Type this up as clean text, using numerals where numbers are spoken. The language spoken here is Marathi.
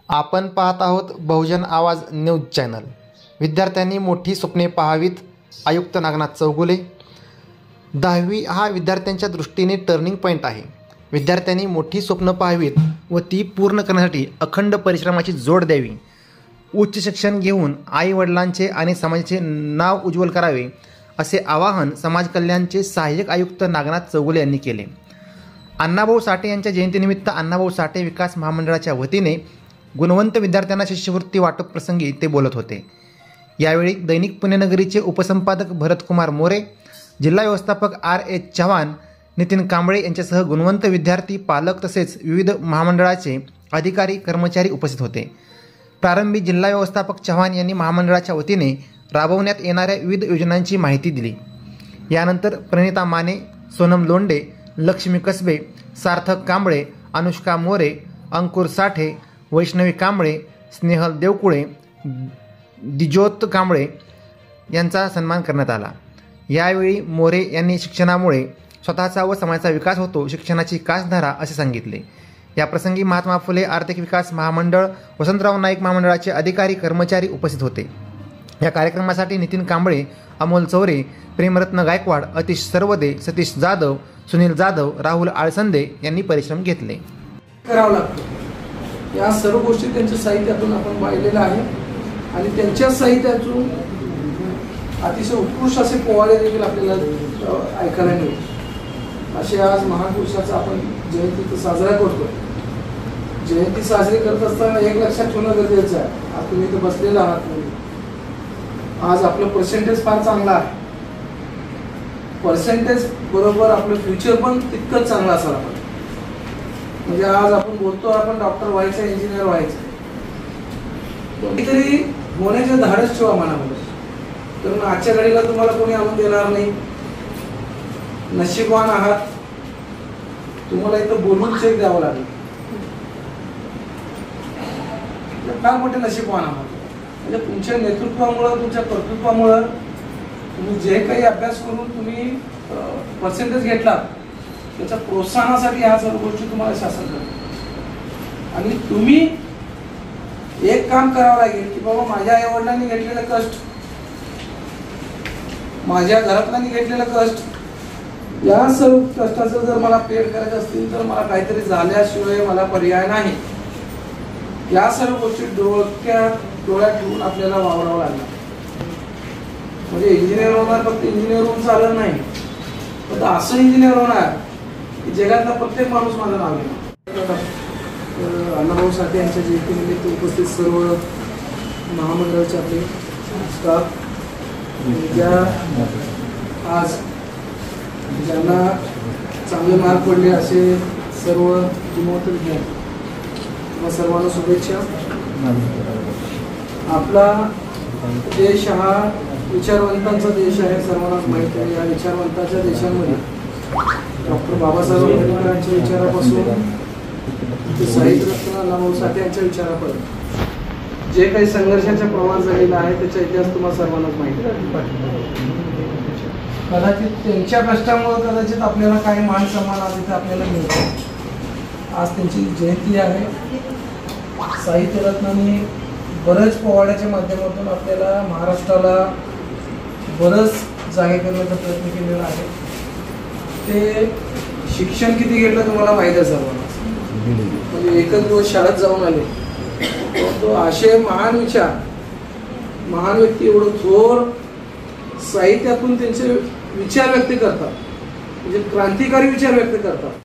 आपण पाहत आहोत बहुजन आवाज न्यूज चॅनल। विद्यार्थ्यांनी मोठी स्वप्ने पाहावीत। आयुक्त नागनाथ चौगुले। 10वी हा विद्यार्थ्यांच्या दृष्टीने टर्निंग पॉईंट आहे। विद्यार्थ्यांनी मोठी स्वप्न पाहावीत व ती पूर्ण करण्यासाठी अखंड परिश्रमाची जोड द्यावी। उच्च शिक्षण घेऊन आई वडिलांचे आणि समाजाचे नाव उज्ज्वल करावे असे आवाहन समाज कल्याणचे सहाय्यक आयुक्त नागनाथ चौगुले यांनी केले। अण्णाभाऊ साठे यांच्या जयंतीनिमित्त अण्णाभाऊ साठे विकास महामंडळाच्या वतीने गुणवंत विद्यार्थ्यांना शिष्यवृत्ती वाटप प्रसंगी ते बोलत होते। यावेळी दैनिक पुण्यनगरीचे उपसंपादक भरतकुमार मोरे, जिल्हा व्यवस्थापक R.H. चव्हाण, नितीन कांबळे यांच्यासह गुणवंत विद्यार्थी, पालक तसेच विविध महामंडळाचे अधिकारी कर्मचारी उपस्थित होते। प्रारंभी जिल्हा व्यवस्थापक चव्हाण यांनी महामंडळाच्या वतीने राबवण्यात येणाऱ्या विविध योजनांची माहिती दिली। यानंतर प्रणिता माने, सोनम लोंढे, लक्ष्मी कसबे, सार्थक कांबळे, अनुष्का मोरे, अंकुर साठे, वैष्णवी कांबळे, स्नेहल देवकुळे, दिजोत कांबळे यांचा सन्मान करण्यात आला। यावेळी मोरे यांनी शिक्षणामुळे स्वतःचा व समाजाचा विकास होतो, शिक्षणाची कासधारा असे सांगितले। या प्रसंगी महात्मा फुले आर्थिक विकास महामंडळ, वसंतराव नाईक महामंडळाचे अधिकारी कर्मचारी उपस्थित होते। या कार्यक्रमासाठी नितीन कांबळे, अमोल चौरे, प्रेमरत्न गायकवाड, अतिश सरवदे, सतीश जाधव, सुनील जाधव, राहुल आळसंदे यांनी परिश्रम घेतले। करावं लागतं या सर्व गोष्टी त्यांच्या साहित्यातून आपण पाहिलेलं आहे आणि त्यांच्या साहित्यातून अतिशय उत्कृष्ट असे पोवाडे देखील आपल्याला ऐकायला मिळतात। असे आज महापुरुषाचा आपण जयंती साजरा करतो। जयंती साजरी करत असताना एक लक्षात ठेवणं गरजेचं आहे, आज तुम्ही इथे बसलेला आहात, आज आपलं पर्सेंटेज फार चांगला आहे। पर्सेंटेज बरोबर आपलं फ्युचर पण तितकंच चांगलं असायला पाहिजे। म्हणजे आज आपण बोलतो आपण डॉक्टर व्हायचं, इंजिनियर व्हायचं, कोणीतरी होण्याचे धाडस ठेवा मनामध्ये, कारण आजच्या घडीला तुम्हाला कोणी आणून देणार नाही। नशीबवान आहात, तुम्हाला इथं बोलून चेक द्यावं लागेल, फार मोठे नशीबवान आहात। म्हणजे तुमच्या नेतृत्वामुळं, तुमच्या कर्तृत्वामुळं तुम्ही जे काही अभ्यास करून तुम्ही पर्सेंटेज घेतला त्याच्या प्रोत्साहनासाठी ह्या सर्व गोष्टी तुम्हाला शासन करते। आणि तुम्ही एक काम करावं लागेल की बाबा माझ्या आई वडिलांनी घेतलेलं कष्ट, माझ्या घरातल्यांनी घेतलेलं कष्ट, या सर्व कष्टाचं जर मला पेड करायचं असतील तर मला काहीतरी झाल्याशिवाय मला पर्याय नाही। या सर्व गोष्टी डोळ्यात ठेवून आपल्याला वावरावं लागणार। म्हणजे इंजिनियर होणार, फक्त इंजिनियर होऊन चालत नाही, पण असं इंजिनियर होणार की जगातला प्रत्येक माणूस माझं नाव घेणार। अण्णाभाऊ साठे यांच्या जयंतीनिमित्त उपस्थित सर्व महामंडळाचे आपले स्टाफ, ज्या आज ज्यांना चांगले मार्क पडले असे सर्व गुणवंत विद्यार्थी, तुम्हा सर्वांना शुभेच्छा। आपला देश हा विचारवंतांचा देश आहे, सर्वांनाच माहिती आहे। या विचारवंतांच्या देशामध्ये डॉक्टर बाबासाहेब आंबेडकरांच्या विचारापासून ते साहित्यरत्न अण्णाभाऊ साठे यांच्या विचारापर्यंत जे काही संघर्षाचा प्रवास झालेला आहे त्याचा इतिहास तुम्हाला सर्वांनाच माहिती आहे। कदाचित त्यांच्या कष्टामुळे कदाचित आपल्याला काही मान सन्मान आज इथे आपल्याला मिळतो। आज त्यांची जयंती आहे। साहित्यरत्नांनी बरेच पोवाड्याच्या माध्यमातून आपल्याला महाराष्ट्राला बरंच जागे करण्याचा प्रयत्न केलेला आहे। ते शिक्षण किती घेतलं तुम्हाला माहीत आहे सर्वांना, म्हणजे एकच दिवस शाळेत जाऊन आले, तो असे महान विचार, महान व्यक्ती एवढं थोर साहित्यातून त्यांचे विचार व्यक्त करतात, म्हणजे क्रांतिकारी विचार व्यक्त करतात।